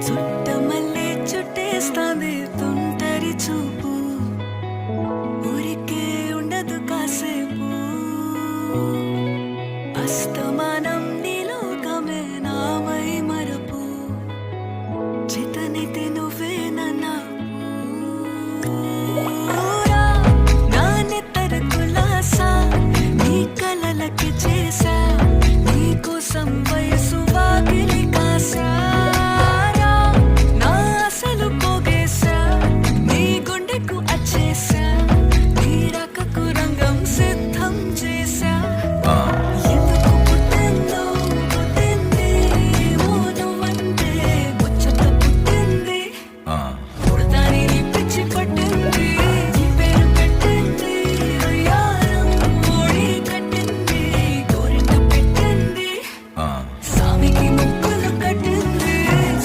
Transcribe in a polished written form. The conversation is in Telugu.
చుట్టమల్లే చుట్టేస్తాంది తుంటరి చూపు, ఊరికే ఉండదు కాసేపు. అస్తమానం నీలోకమే నామై మరపు, చితనితే నువ్వే